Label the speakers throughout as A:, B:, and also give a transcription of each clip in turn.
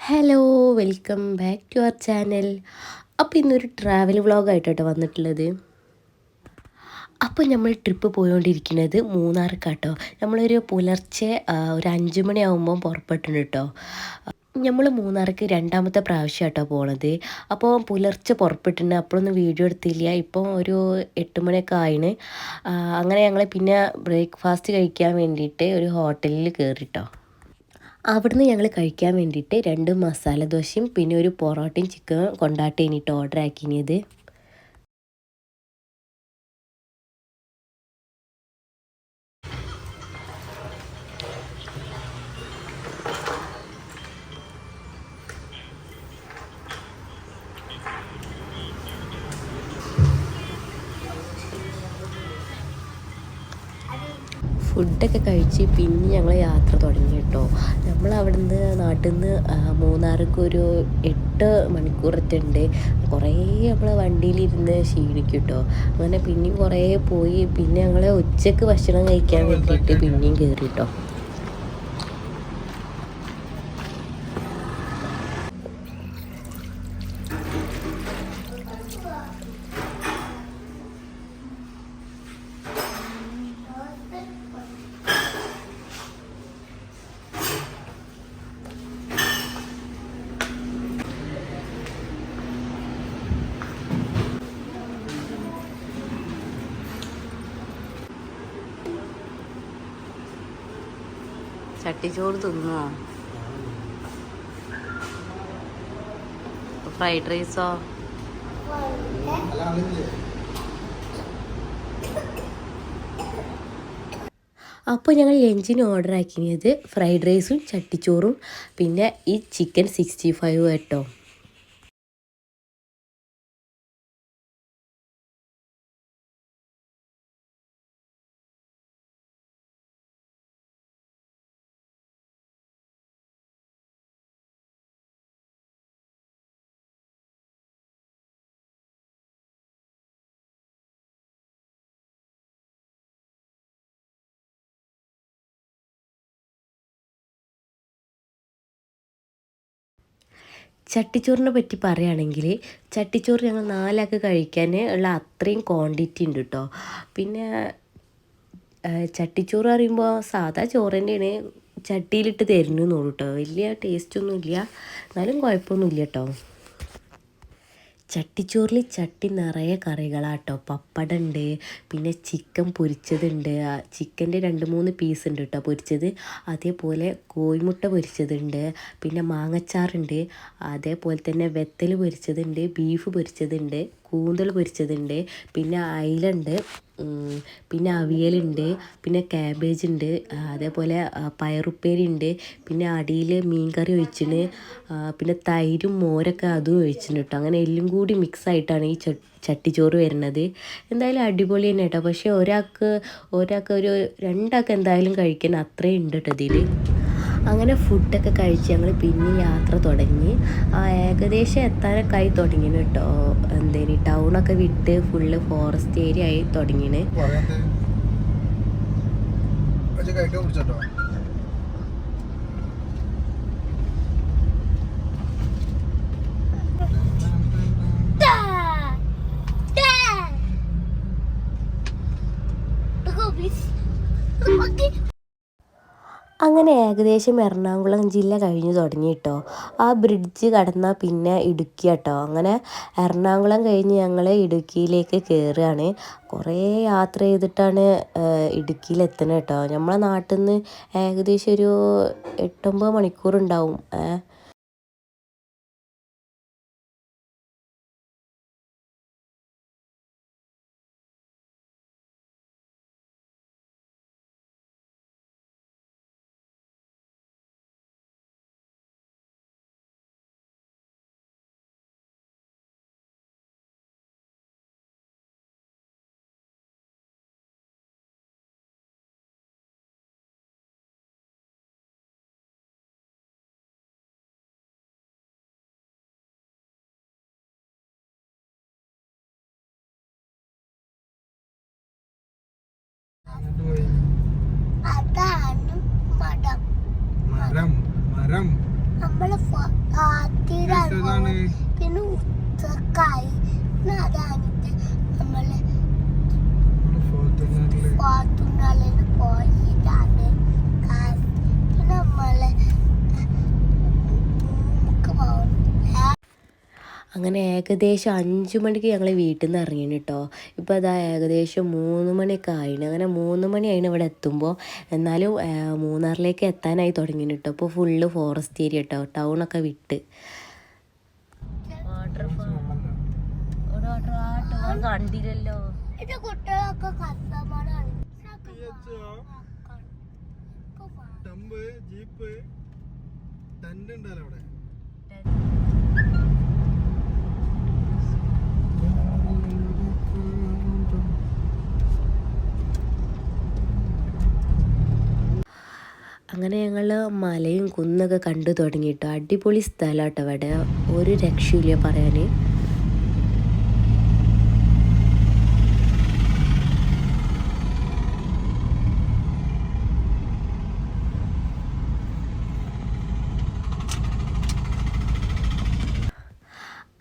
A: Hello welcome back to our channel. അപ്പോൾ ഇന്നൊരു travel വ്ളോഗായിട്ടോ വന്നിട്ടുള്ളത്. അപ്പോൾ നമ്മൾ ട്രിപ്പ് പോയോണ്ടിരിക്കുന്നത് മൂന്നാർക്കാട്ടോ. നമ്മളൊരു പുലർച്ചെ ഒരു 5 മണിയാകുമ്പോൾ പുറപ്പെട്ടിട്ടുണ്ട് കേട്ടോ. നമ്മൾ മൂന്നാർക്ക് രണ്ടാമത്തെ പ്രാവശ്യമായിട്ടോ പോണത്. അപ്പോൾ പുലർച്ചെ പുറപ്പെട്ടിട്ടുണ്ട്. അപ്പോഴൊന്നും വീഡിയോ എടുത്തില്ല. ഇപ്പോൾ ഒരു 8 മണിയൊക്കെ ആയിന്. അങ്ങനെ ഞങ്ങൾ പിന്നെ ബ്രേക്ക്ഫാസ്റ്റ് കഴിക്കാൻ വേണ്ടിയിട്ട് ഒരു ഹോട്ടലിൽ കയറിട്ടോ. അവിടുന്ന് ഞങ്ങൾ കഴിക്കാൻ വേണ്ടിയിട്ട് 2 മസാല ദോശയും പിന്നെ ഒരു പൊറോട്ടയും ചിക്കൻ കൊണ്ടാട്ടേനിട്ടോ ഓർഡർ ആക്കിയത്. ഫുഡൊക്കെ കഴിച്ച് പിന്നെ ഞങ്ങൾ യാത്ര തുടങ്ങി കേട്ടോ. നമ്മൾ അവിടുന്ന് നാട്ടിൽ നിന്ന് മൂന്നാർക്ക് ഒരു 8 മണിക്കൂറത്തുണ്ട്. കുറേ നമ്മൾ വണ്ടിയിലിരുന്ന് ക്ഷീണിക്കും കേട്ടോ. അങ്ങനെ പിന്നെയും കുറേ പോയി പിന്നെ ഞങ്ങൾ ഉച്ചക്ക് ഭക്ഷണം കഴിക്കാൻ വേണ്ടിയിട്ട് പിന്നെയും കയറി കേട്ടോ. ചട്ടിച്ചോറ് തിന്നോ? ഫ്രൈഡ് റൈസോ? അപ്പോൾ ഞങ്ങൾ ലഞ്ചിന് ഓർഡർ ആക്കിയത് ഫ്രൈഡ് റൈസും ചട്ടിച്ചോറും പിന്നെ ഈ ചിക്കൻ 65 കേട്ടോ. ചട്ടിച്ചോറിനെ പറ്റി പറയുകയാണെങ്കിൽ ചട്ടിച്ചോറ് ഞങ്ങൾ 4 ആൾക്ക് കഴിക്കാൻ ഉള്ള അത്രയും ക്വാണ്ടിറ്റി ഉണ്ട് കേട്ടോ. പിന്നെ ചട്ടിച്ചോറ് പറയുമ്പോൾ സാധാ ചോറ് തന്നെയാണ്, ചട്ടിയിലിട്ട് തരുന്നു കേട്ടോ. വലിയ ടേസ്റ്റൊന്നും ഇല്ല, എന്നാലും കുഴപ്പമൊന്നുമില്ല കേട്ടോ. ചട്ടിച്ചോറിൽ ചട്ടി നിറയെ കറികളാട്ടോ. പപ്പടം ഉണ്ട്, പിന്നെ ചിക്കൻ പൊരിച്ചതുണ്ട്, ചിക്കൻ്റെ 2-3 പീസ് ഉണ്ട് കേട്ടോ പൊരിച്ചത്. അതേപോലെ കോഴിമുട്ട പൊരിച്ചതുണ്ട്, പിന്നെ മാങ്ങച്ചാറുണ്ട്, അതേപോലെ തന്നെ വെത്തൽ പൊരിച്ചതുണ്ട്, ബീഫ് പൊരിച്ചതുണ്ട്, കൂന്തൽ പൊരിച്ചതുണ്ട്, പിന്നെ അയിലുണ്ട്, പിന്നെ അവിയലുണ്ട്, പിന്നെ ക്യാബേജ് ഉണ്ട്, അതേപോലെ പയറുപ്പേരി ഉണ്ട്, പിന്നെ അടിയിൽ മീൻ കറി ഒഴിച്ചിന്, പിന്നെ തൈരും മോരൊക്കെ അതും ഒഴിച്ചിന് കേട്ടോ. അങ്ങനെ എല്ലാം കൂടി മിക്സ് ആയിട്ടാണ് ഈ ചട്ടിച്ചോറ് വരുന്നത്. എന്തായാലും അടിപൊളി തന്നെ കേട്ടോ. പക്ഷേ ഒരാൾക്ക് ഒരു 2 ആൾക്ക് എന്തായാലും കഴിക്കാൻ അത്രയും ഉണ്ട് കേട്ടോ ഇതിൽ. അങ്ങനെ ഫുഡൊക്കെ കഴിച്ച് ഞങ്ങൾ പിന്നെ യാത്ര തുടങ്ങി. ഏകദേശം എത്താനൊക്കെ ആയി തുടങ്ങിന് കേട്ടോ. എന്തേനി ടൗണൊക്കെ വിട്ട് ഫുള്ള് ഫോറസ്റ്റ് ഏരിയ ആയി തുടങ്ങിന്. അങ്ങനെ ഏകദേശം എറണാകുളം ജില്ല കഴിഞ്ഞ് തുടങ്ങി കേട്ടോ. ആ ബ്രിഡ്ജ് കടന്നാൽ പിന്നെ ഇടുക്കി കേട്ടോ. അങ്ങനെ എറണാകുളം കഴിഞ്ഞ് ഞങ്ങൾ ഇടുക്കിയിലേക്ക് കയറുകയാണ്. കുറേ യാത്ര ചെയ്തിട്ടാണ് ഇടുക്കിയിലെത്തുന്നത് കേട്ടോ. നമ്മളെ നാട്ടിൽ നിന്ന് ഏകദേശം ഒരു 8-9 മണിക്കൂറുണ്ടാവും.
B: അതാണ് മരം. മരം മരം നമ്മള് പിന്നെ ഉച്ചക്കായി പിന്നെ അതാണിട്ട് നമ്മള് ഫോർത്തുനാളിന് പോയിട്ടാണ് പിന്നെ നമ്മള്
A: അങ്ങനെ ഏകദേശം 5 മണിക്ക് ഞങ്ങൾ വീട്ടിൽ നിന്ന് ഇറങ്ങിന് കേട്ടോ. ഇപ്പോൾ അതാ ഏകദേശം 3 മണിയൊക്കെ ആയിന്. അങ്ങനെ 3 മണി ആയിന് ഇവിടെ എത്തുമ്പോൾ. എന്നാലും മൂന്നാറിലേക്ക് എത്താനായി തുടങ്ങിന് കേട്ടോ. ഇപ്പോൾ ഫുള്ള് ഫോറസ്റ്റ് ഏരിയ കേട്ടോ, ടൗണൊക്കെ വിട്ട്. കണ്ടില്ലല്ലോ.
B: ഇത് കുട്ടികളൊക്കെ കസ്റ്റമറാണ്. ജീപ്പ് ടെന്റ് ഉണ്ടല്ലോ അവിടെ.
A: അങ്ങനെ ഞങ്ങൾ മലയും കുന്നൊക്കെ കണ്ടു തുടങ്ങിയിട്ടോ. അടിപൊളി സ്ഥലമാട്ടോ ഇവിടെ, ഒരു രക്ഷയില്ല പറയാൻ.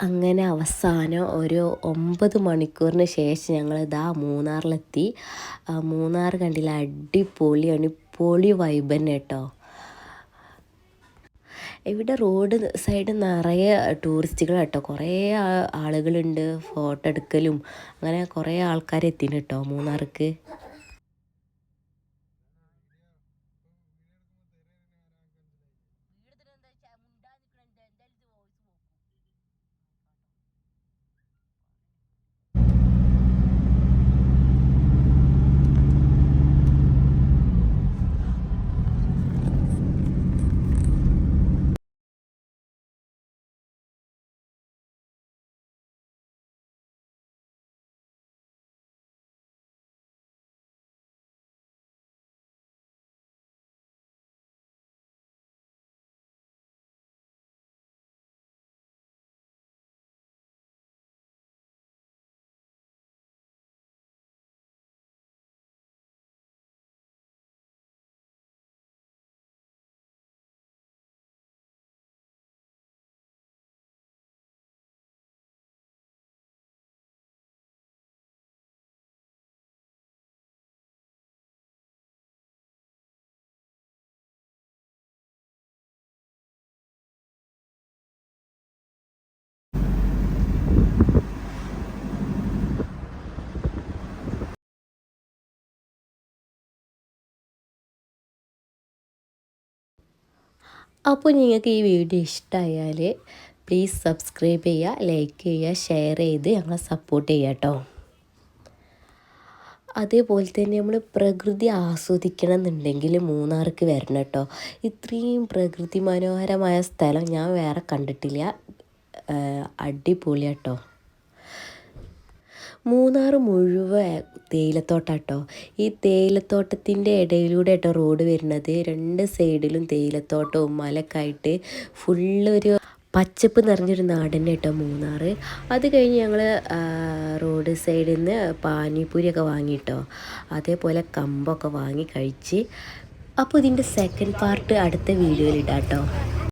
A: അങ്ങനെ അവസാനം ഒരു 9 മണിക്കൂറിന് ശേഷം ഞങ്ങൾ ഇതാ മൂന്നാറിലെത്തി. മൂന്നാർ കണ്ടില്ല, അടിപൊളിയാണ്, പൊളി വൈബ് തന്നെ കേട്ടോ. ഇവിടെ റോഡ് സൈഡ് നിറയെ ടൂറിസ്റ്റുകൾ കേട്ടോ. കുറേ ആളുകളുണ്ട്, ഫോട്ടോ എടുക്കലും അങ്ങനെ കുറേ ആൾക്കാരെത്തിന് കേട്ടോ മൂന്നാർക്ക്. അപ്പോൾ നിങ്ങൾക്ക് ഈ വീഡിയോ ഇഷ്ടമായാൽ പ്ലീസ് സബ്സ്ക്രൈബ് ചെയ്യുക, ലൈക്ക് ചെയ്യുക, ഷെയർ ചെയ്ത് ഞങ്ങളെ സപ്പോർട്ട് ചെയ്യുക കേട്ടോ. അതേപോലെ തന്നെ നമ്മൾ പ്രകൃതി ആസ്വദിക്കണം എന്നുണ്ടെങ്കിൽ മൂന്നാർക്ക് വരണം കേട്ടോ. ഇത്രയും പ്രകൃതി മനോഹരമായ സ്ഥലം ഞാൻ വേറെ കണ്ടിട്ടില്ല. അടിപൊളിയാണ് കേട്ടോ. മൂന്നാർ മുഴുവൻ തേയിലത്തോട്ടാട്ടോ. ഈ തേയിലത്തോട്ടത്തിൻ്റെ ഇടയിലൂടെ കേട്ടോ റോഡ് വരുന്നത്. 2 സൈഡിലും തേയിലത്തോട്ടവും മലയൊക്കെ ആയിട്ട് ഫുള്ളൊരു പച്ചപ്പ് നിറഞ്ഞൊരു നാട് തന്നെ കേട്ടോ മൂന്നാർ. അത് കഴിഞ്ഞ് ഞങ്ങൾ റോഡ് സൈഡിൽ നിന്ന് പാനിപ്പൂരിയൊക്കെ വാങ്ങിയിട്ടോ. അതേപോലെ കമ്പൊക്കെ വാങ്ങി കഴിച്ച്. അപ്പോൾ ഇതിൻ്റെ സെക്കൻഡ് പാർട്ട് അടുത്ത വീഡിയോയിൽ ഇടാം കേട്ടോ.